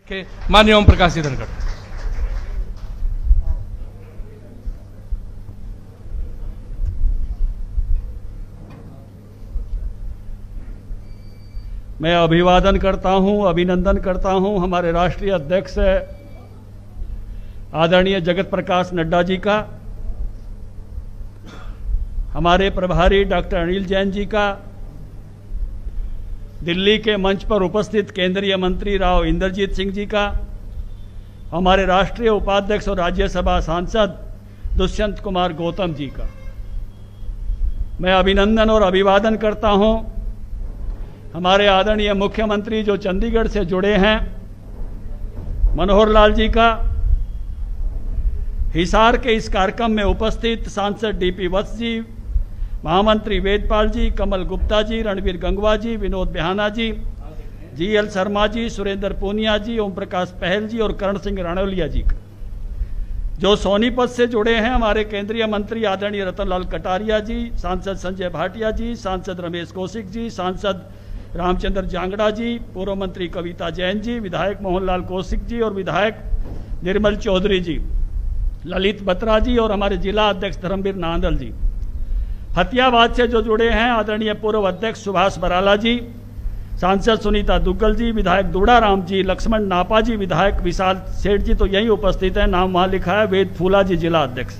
के माननीय ओम प्रकाश जी धनखड़। मैं अभिवादन करता हूं, अभिनंदन करता हूं हमारे राष्ट्रीय अध्यक्ष आदरणीय जगत प्रकाश नड्डा जी का, हमारे प्रभारी डॉक्टर अनिल जैन जी का, दिल्ली के मंच पर उपस्थित केंद्रीय मंत्री राव इंद्रजीत सिंह जी का, हमारे राष्ट्रीय उपाध्यक्ष और राज्यसभा सांसद दुष्यंत कुमार गौतम जी का मैं अभिनंदन और अभिवादन करता हूं। हमारे आदरणीय मुख्यमंत्री जो चंडीगढ़ से जुड़े हैं मनोहर लाल जी का, हिसार के इस कार्यक्रम में उपस्थित सांसद डीपी वत्स जी, महामंत्री वेदपाल जी, कमल गुप्ता जी, रणवीर गंगवा जी, विनोद बिहाना जी, जीएल शर्मा जी, सुरेंद्र पूनिया जी, ओम प्रकाश पहल जी और करण सिंह रणौलिया जी का, जो सोनीपत से जुड़े हैं हमारे केंद्रीय मंत्री आदरणीय रतनलाल कटारिया जी, सांसद संजय भाटिया जी, सांसद रमेश कौशिक जी, सांसद रामचंद्र जांगड़ा जी, पूर्व मंत्री कविता जैन जी, विधायक मोहनलाल कौशिक जी और विधायक निर्मल चौधरी जी, ललित बत्रा जी और हमारे जिला अध्यक्ष धर्मवीर नांदल जी, हथियाबाद से जो जुड़े हैं आदरणीय पूर्व अध्यक्ष सुभाष बराला जी, सांसद सुनीता दुग्गल जी, विधायक दूड़ाराम जी, लक्ष्मण नापा जी, विधायक विशाल सेठ जी तो यहीं उपस्थित हैं, नाम वहां लिखा है, वेद फूला जी जिला अध्यक्ष।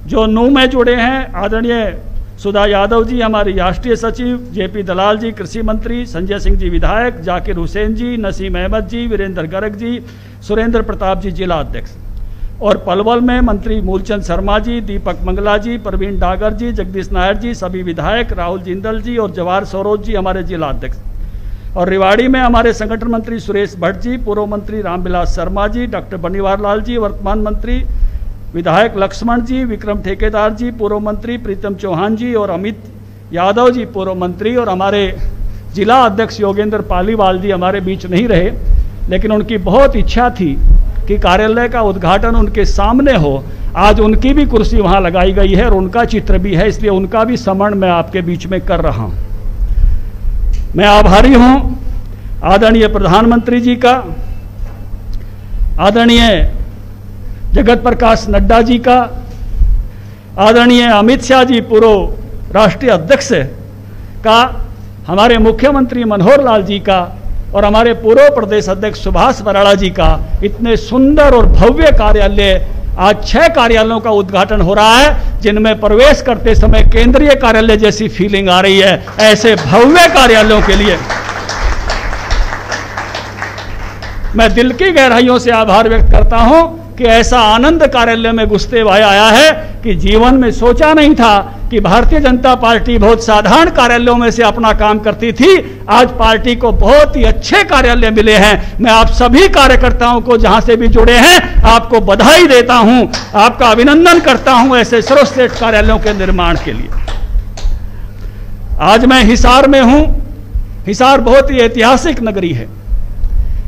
जो नू में जुड़े हैं आदरणीय सुधा यादव जी, हमारी राष्ट्रीय सचिव, जेपी दलाल जी कृषि मंत्री, संजय सिंह जी विधायक, जाकिर हुसैन जी, नसीम अहमद जी, वीरेंद्र गर्ग जी, सुरेंद्र प्रताप जी जिला अध्यक्ष, और पलवल में मंत्री मूलचंद शर्मा जी, दीपक मंगला जी, प्रवीण डागर जी, जगदीश नायर जी, सभी विधायक, राहुल जिंदल जी और जवाहर सरोज जी हमारे जिला अध्यक्ष, और रेवाड़ी में हमारे संगठन मंत्री सुरेश भट्ट जी, पूर्व मंत्री रामविलास शर्मा जी, डॉक्टर बनीवार लाल जी, वर्तमान मंत्री विधायक लक्ष्मण जी, विक्रम ठेकेदार जी, पूर्व मंत्री प्रीतम चौहान जी और अमित यादव जी पूर्व मंत्री, और हमारे जिला अध्यक्ष योगेंद्र पालीवाल जी हमारे बीच नहीं रहे, लेकिन उनकी बहुत इच्छा थी कि कार्यालय का उद्घाटन उनके सामने हो। आज उनकी भी कुर्सी वहां लगाई गई है और उनका चित्र भी है, इसलिए उनका भी स्मरण मैं आपके बीच में कर रहा हूं। मैं आभारी हूं आदरणीय प्रधानमंत्री जी का, आदरणीय जगत प्रकाश नड्डा जी का, आदरणीय अमित शाह जी पूर्व राष्ट्रीय अध्यक्ष का, हमारे मुख्यमंत्री मनोहर लाल जी का और हमारे पूर्व प्रदेश अध्यक्ष सुभाष बराला जी का। इतने सुंदर और भव्य कार्यालय, आज 6 कार्यालयों का उद्घाटन हो रहा है, जिनमें प्रवेश करते समय केंद्रीय कार्यालय जैसी फीलिंग आ रही है। ऐसे भव्य कार्यालयों के लिए मैं दिल की गहराइयों से आभार व्यक्त करता हूं कि ऐसा आनंद कार्यालय में घुसते हुए आया है कि जीवन में सोचा नहीं था कि भारतीय जनता पार्टी बहुत साधारण कार्यालयों में से अपना काम करती थी। आज पार्टी को बहुत ही अच्छे कार्यालय मिले हैं। मैं आप सभी कार्यकर्ताओं को जहां से भी जुड़े हैं आपको बधाई देता हूं, आपका अभिनंदन करता हूं ऐसे सर्वश्रेष्ठ कार्यालयों के निर्माण के लिए। आज मैं हिसार में हूं। हिसार बहुत ही ऐतिहासिक नगरी है।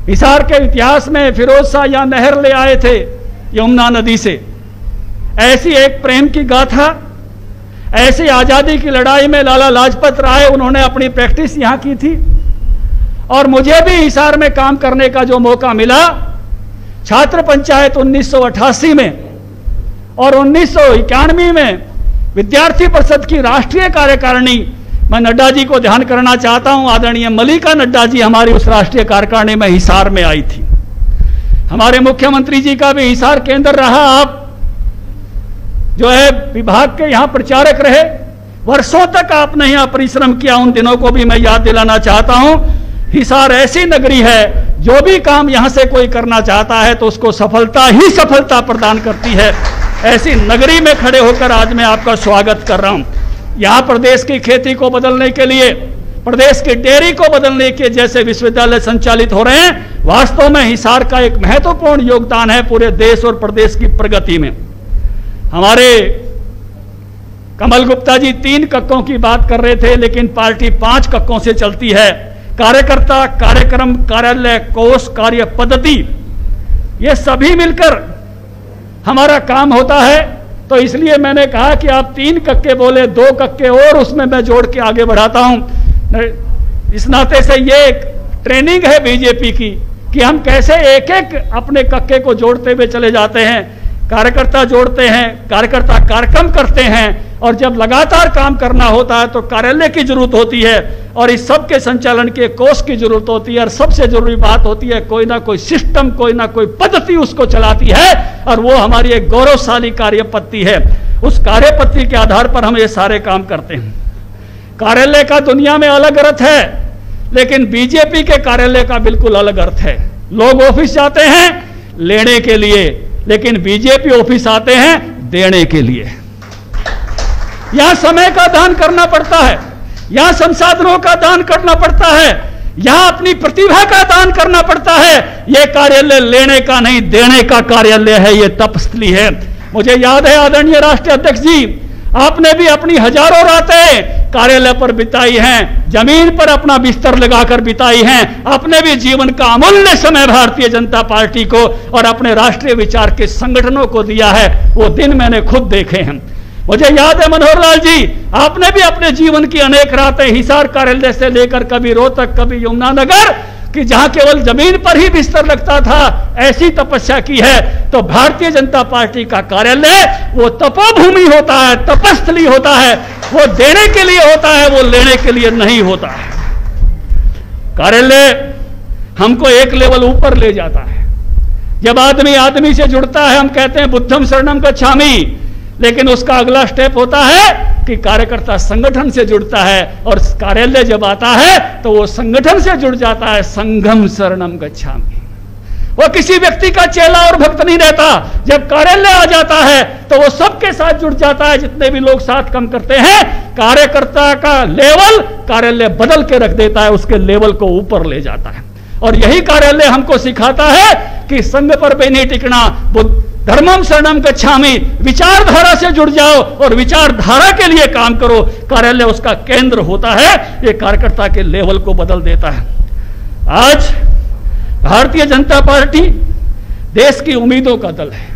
हिसार के इतिहास में फिरोज शाह यहां नहर ले आए थे यमुना नदी से, ऐसी एक प्रेम की गाथा, ऐसी आजादी की लड़ाई में लाला लाजपत राय उन्होंने अपनी प्रैक्टिस यहां की थी। और मुझे भी हिसार में काम करने का जो मौका मिला, छात्र पंचायत 1988 में और 1991 में विद्यार्थी परिषद की राष्ट्रीय कार्यकारिणी, मैं नड्डा जी को ध्यान करना चाहता हूं, आदरणीय मल्लिका नड्डा जी हमारी उस राष्ट्रीय कार्यकारिणी में हिसार में आई थी। हमारे मुख्यमंत्री जी का भी हिसार केंद्र रहा। आप जो है विभाग के यहां प्रचारक रहे, वर्षों तक आपने यहां परिश्रम किया, उन दिनों को भी मैं याद दिलाना चाहता हूं। हिसार ऐसी नगरी है, जो भी काम यहां से कोई करना चाहता है तो उसको सफलता ही सफलता प्रदान करती है। ऐसी नगरी में खड़े होकर आज मैं आपका स्वागत कर रहा हूं। यहां प्रदेश की खेती को बदलने के लिए, प्रदेश की डेयरी को बदलने के जैसे विश्वविद्यालय संचालित हो रहे हैं, वास्तव में हिसार का एक महत्वपूर्ण योगदान है पूरे देश और प्रदेश की प्रगति में। हमारे कमल गुप्ता जी 3 कक्कों की बात कर रहे थे, लेकिन पार्टी 5 कक्कों से चलती है। कार्यकर्ता, कार्यक्रम, कार्यालय, कोष, कार्य पद्धति, ये सभी मिलकर हमारा काम होता है। तो इसलिए मैंने कहा कि आप 3 कक्के बोले, 2 कक्के और उसमें मैं जोड़ के आगे बढ़ाता हूं। इस नाते से ये एक ट्रेनिंग है बीजेपी की कि हम कैसे एक एक अपने कक्के को जोड़ते हुए चले जाते हैं, कार्यकर्ता जोड़ते हैं, कार्यकर्ता कार्यक्रम करते हैं, और जब लगातार काम करना होता है तो कार्यालय की जरूरत होती है और इस सब के संचालन के कोष की जरूरत होती है। और सबसे जरूरी बात होती है कोई ना कोई सिस्टम, कोई ना कोई पद्धति उसको चलाती है, और वो हमारी एक गौरवशाली कार्यपद्धति है। उस कार्यपद्धति के आधार पर हम ये सारे काम करते हैं। कार्यालय का दुनिया में अलग अर्थ है, लेकिन बीजेपी के कार्यालय का बिल्कुल अलग अर्थ है। लोग ऑफिस जाते हैं लेने के लिए, लेकिन बीजेपी ऑफिस आते हैं देने के लिए। यहां समय का दान करना पड़ता है, यहां संसाधनों का दान करना पड़ता है, यहां अपनी प्रतिभा का दान करना पड़ता है। यह कार्यालय लेने का नहीं, देने का कार्यालय है, यह तपस्थली है। मुझे याद है आदरणीय राष्ट्रीय अध्यक्ष जी, आपने भी अपनी हजारों रातें कार्यालय पर बिताई हैं, जमीन पर अपना बिस्तर लगाकर बिताई हैं। आपने भी जीवन का अमूल्य समय भारतीय जनता पार्टी को और अपने राष्ट्रीय विचार के संगठनों को दिया है। वो दिन मैंने खुद देखे हैं। मुझे याद है मनोहर लाल जी, आपने भी अपने जीवन की अनेक रातें हिसार कार्यालय से लेकर कभी रोहतक, कभी यमुनानगर, कि जहां केवल जमीन पर ही बिस्तर लगता था, ऐसी तपस्या की है। तो भारतीय जनता पार्टी का कार्यालय वो तपोभूमि होता है, तपस्थली होता है। वो देने के लिए होता है, वो लेने के लिए नहीं होता है। कार्यालय हमको एक लेवल ऊपर ले जाता है। जब आदमी आदमी से जुड़ता है, हम कहते हैं बुद्धम शरणम गच्छामि, लेकिन उसका अगला स्टेप होता है कि कार्यकर्ता संगठन से जुड़ता है, और कार्यालय जब आता है तो वो संगठन से जुड़ जाता है। संघम शरणम गच्छामि। वो किसी व्यक्ति का चेला और भक्त नहीं रहता। जब कार्यालय आ जाता है तो वो सबके साथ जुड़ जाता है, जितने भी लोग साथ काम करते हैं। कार्यकर्ता का लेवल कार्यालय बदल के रख देता है, उसके लेवल को ऊपर ले जाता है। और यही कार्यालय हमको सिखाता है कि संघ पर भी नहीं टिकना, धर्मम शरणम गच्छामि, विचारधारा से जुड़ जाओ और विचारधारा के लिए काम करो। कार्यालय उसका केंद्र होता है, ये कार्यकर्ता के लेवल को बदल देता है। आज भारतीय जनता पार्टी देश की उम्मीदों का दल है।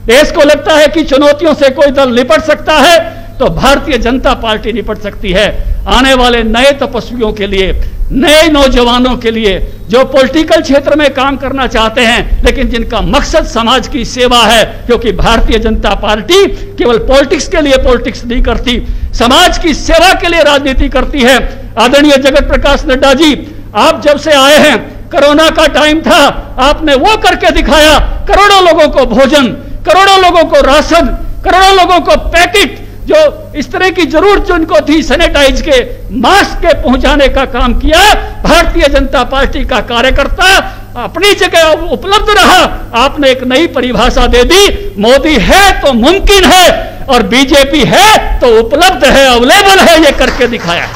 देश को लगता है कि चुनौतियों से कोई दल निपट सकता है तो भारतीय जनता पार्टी निपट सकती है। आने वाले नए तपस्वियों के लिए, नए नौजवानों के लिए, जो पॉलिटिकल क्षेत्र में काम करना चाहते हैं लेकिन जिनका मकसद समाज की सेवा है, क्योंकि भारतीय जनता पार्टी केवल पॉलिटिक्स के लिए पॉलिटिक्स नहीं करती, समाज की सेवा के लिए राजनीति करती है। आदरणीय जगत प्रकाश नड्डा जी, आप जब से आए हैं, कोरोना का टाइम था, आपने वो करके दिखाया। करोड़ों लोगों को भोजन, करोड़ों लोगों को राशन, करोड़ों लोगों को पैकेट, जो इस तरह की जरूरत जो इनको थी, सैनिटाइज के, मास्क के पहुंचाने का काम किया। भारतीय जनता पार्टी का कार्यकर्ता अपनी जगह उपलब्ध रहा। आपने एक नई परिभाषा दे दी, मोदी है तो मुमकिन है और बीजेपी है तो उपलब्ध है, अवेलेबल है, ये करके दिखाया।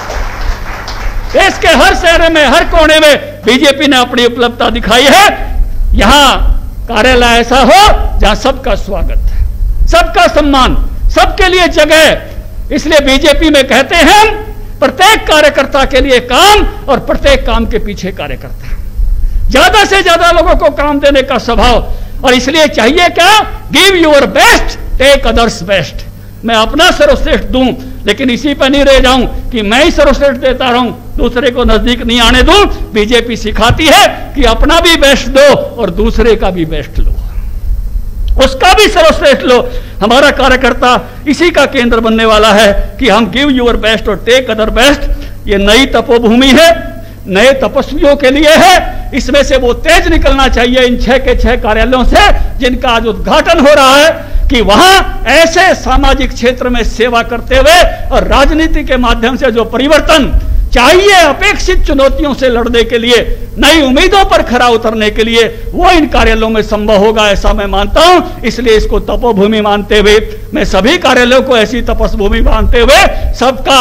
देश के हर शहर में, हर कोने में बीजेपी ने अपनी उपलब्धता दिखाई है। यहां कार्यालय ऐसा हो जहां सबका स्वागत, सबका सम्मान, सबके लिए जगह। इसलिए बीजेपी में कहते हैं प्रत्येक कार्यकर्ता के लिए काम और प्रत्येक काम के पीछे कार्यकर्ता। ज्यादा से ज्यादा लोगों को काम देने का स्वभाव, और इसलिए चाहिए क्या? Give your best, take others best. मैं अपना सर्वश्रेष्ठ दूं, लेकिन इसी पर नहीं रह जाऊं कि मैं ही सर्वश्रेष्ठ देता रहूं, दूसरे को नजदीक नहीं आने दूं। बीजेपी सिखाती है कि अपना भी बेस्ट दो और दूसरे का भी बेस्ट लो, उसका भी सर्वश्रेष्ठ लो। हमारा कार्यकर्ता इसी का केंद्र बनने वाला है कि हम गिव योर बेस्ट और टेक अदर बेस्ट। ये नई तपोभूमि है, नए तपस्वियों के लिए है। इसमें से वो तेज निकलना चाहिए इन 6 के 6 कार्यालयों से, जिनका आज उद्घाटन हो रहा है, कि वहां ऐसे सामाजिक क्षेत्र में सेवा करते हुए और राजनीति के माध्यम से जो परिवर्तन चाहिए, अपेक्षित चुनौतियों से लड़ने के लिए, नई उम्मीदों पर खरा उतरने के लिए, वो इन कार्यालयों में संभव होगा, ऐसा मैं मानता हूं। इसलिए इसको तपोभूमि मानते हुए, मैं सभी कार्यालयों को ऐसी तपस्भूमि मानते हुए सबका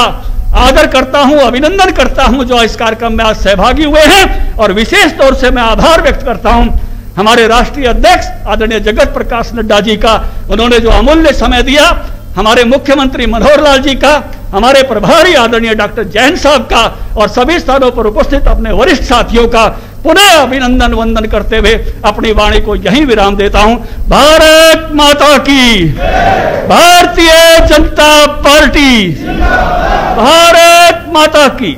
आदर करता हूं, अभिनंदन करता हूं जो इस कार्यक्रम में आज सहभागी हुए हैं। और विशेष तौर से मैं आभार व्यक्त करता हूं हमारे राष्ट्रीय अध्यक्ष आदरणीय जगत प्रकाश नड्डा जी का, उन्होंने जो अमूल्य समय दिया, हमारे मुख्यमंत्री मनोहर लाल जी का, हमारे प्रभारी आदरणीय डॉक्टर जैन साहब का, और सभी स्थानों पर उपस्थित अपने वरिष्ठ साथियों का पुनः अभिनंदन वंदन करते हुए अपनी वाणी को यहीं विराम देता हूं। भारत माता की, भारतीय जनता पार्टी, भारत माता की।